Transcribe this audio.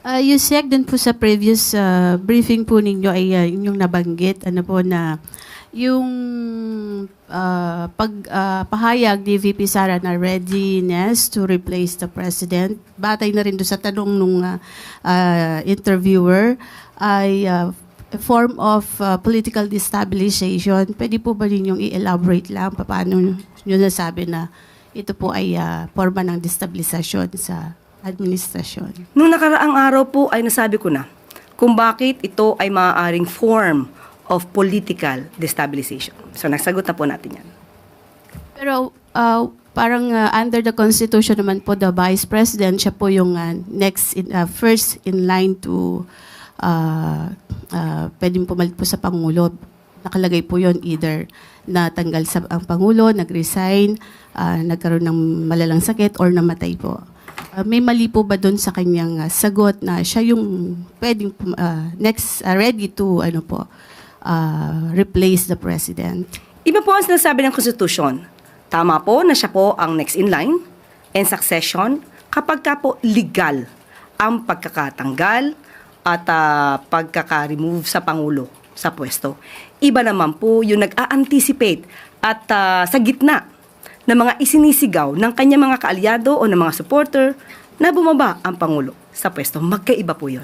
Yusek, din po sa previous briefing po ninyo ay inyong nabanggit na yung pahayag ni VP Sara na readiness to replace the president, batay na rin doon sa tanong nung interviewer, ay a form of political destabilization. Pwede po ba ninyong i-elaborate lang paano nyo nasabi na ito po ay forma ng destabilisasyon sa administrasyon? Nung nakaraang araw po ay nasabi ko na kung bakit ito ay maaaring form of political destabilization. So nasagot na po natin yan. Pero parang under the Constitution naman po, the Vice President, siya po yung first in line to pwedeng pumalit po sa Pangulo. Nakalagay po yon either natanggal ang Pangulo, nag-resign, nagkaroon ng malalang sakit, or namatay po. May mali po ba doon sa kanyang sagot na siya yung pwedeng ready to replace the president? Iba po ang sinasabi ng Constitution. Tama po na siya po ang next in line and succession kapag ka po legal ang pagkakatanggal at pagkaka-remove sa Pangulo sa pwesto. Iba naman po yung nag-a-anticipate at sa gitna ng mga isinisigaw ng kanyang mga kaalyado o ng mga supporter na bumaba ang Pangulo sa pwesto. Magkaiba po yun.